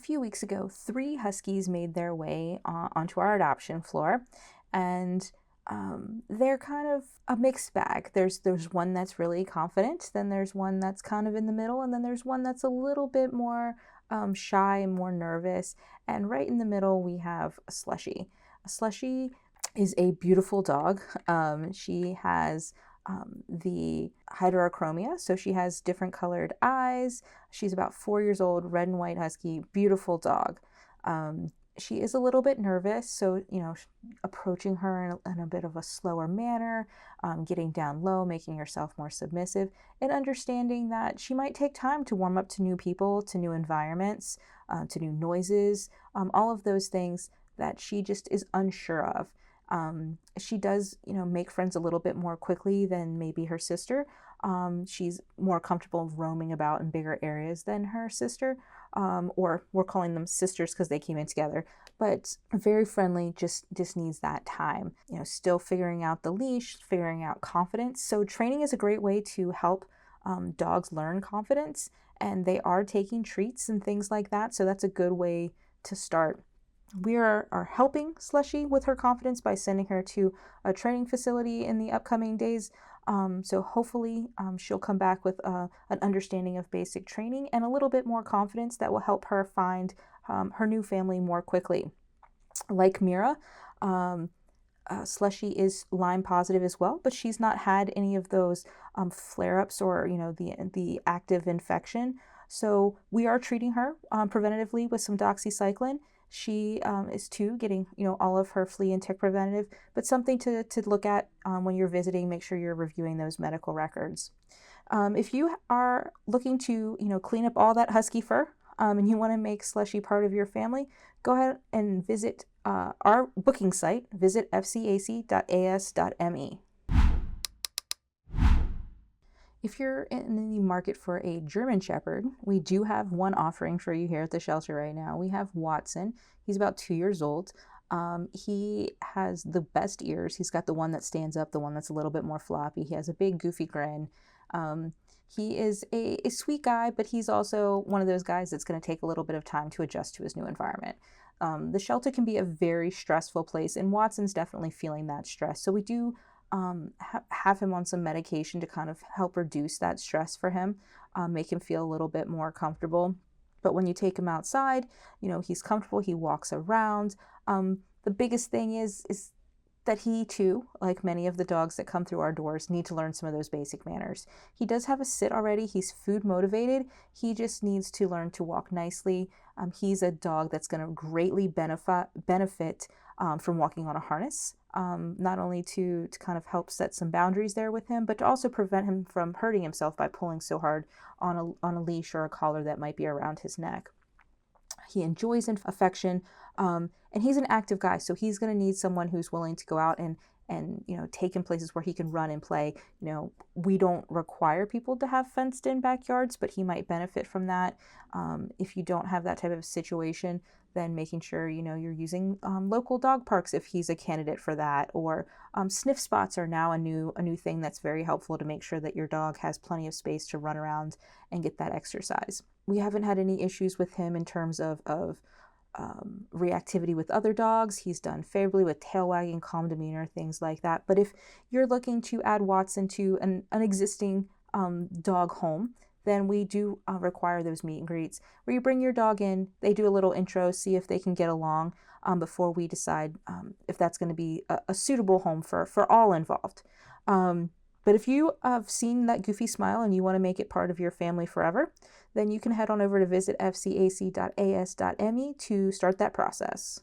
few weeks ago, 3 Huskies made their way onto our adoption floor, and they're kind of a mixed bag. There's one that's really confident, then there's one that's kind of in the middle, and then there's one that's a little bit more shy and more nervous. And right in the middle, we have a Slushie. A Slushie is a beautiful dog. She has the heterochromia, so she has different colored eyes. She's about 4 years old, red and white husky, beautiful dog. She is a little bit nervous, so approaching her in a bit of a slower manner, getting down low, making yourself more submissive, and understanding that she might take time to warm up to new people, to new environments, to new noises, all of those things that she just is unsure of. She does, make friends a little bit more quickly than maybe her sister. She's more comfortable roaming about in bigger areas than her sister, or we're calling them sisters because they came in together, but very friendly, just needs that time. Still figuring out the leash, figuring out confidence. So training is a great way to help dogs learn confidence, and they are taking treats and things like that. So that's a good way to start. We are helping Slushie with her confidence by sending her to a training facility in the upcoming days. So hopefully she'll come back with an understanding of basic training and a little bit more confidence that will help her find her new family more quickly. Like Mira, Slushie is Lyme positive as well, but she's not had any of those flare-ups or the active infection. So we are treating her preventatively with some doxycycline. She is too getting all of her flea and tick preventative, but something to look at when you're visiting. Make sure you're reviewing those medical records. If you are looking to clean up all that husky fur and you want to make Slushie part of your family, go ahead and visit our booking site. Visit fcac.as.me. If you're in the market for a German Shepherd, we do have one offering for you here at the shelter right now. We have Watson. He's about 2 years old. He has the best ears. He's got the one that stands up, the one that's a little bit more floppy. He has a big goofy grin. He is a sweet guy, but he's also one of those guys that's going to take a little bit of time to adjust to his new environment. The shelter can be a very stressful place, and Watson's definitely feeling that stress. So we do have him on some medication to kind of help reduce that stress for him, make him feel a little bit more comfortable. But when you take him outside, he's comfortable, he walks around. The biggest thing is that he too, like many of the dogs that come through our doors, need to learn some of those basic manners. He does have a sit already. He's food motivated. He just needs to learn to walk nicely. He's a dog that's going to greatly benefit from walking on a harness, not only to kind of help set some boundaries there with him, but to also prevent him from hurting himself by pulling so hard on a leash or a collar that might be around his neck. He enjoys affection, and he's an active guy, so he's going to need someone who's willing to go out and take him places where he can run and play. We don't require people to have fenced in backyards, but he might benefit from that. If you don't have that type of situation, then making sure you're using local dog parks if he's a candidate for that, or sniff spots are now a new thing that's very helpful to make sure that your dog has plenty of space to run around and get that exercise. We haven't had any issues with him in terms of reactivity with other dogs. He's done favorably with tail wagging, calm demeanor, things like that. But if you're looking to add Watson to an existing dog home, then we do require those meet and greets where you bring your dog in, they do a little intro, see if they can get along before we decide if that's going to be a suitable home for all involved. But if you have seen that goofy smile and you want to make it part of your family forever, then you can head on over to visit fcac.as.me to start that process.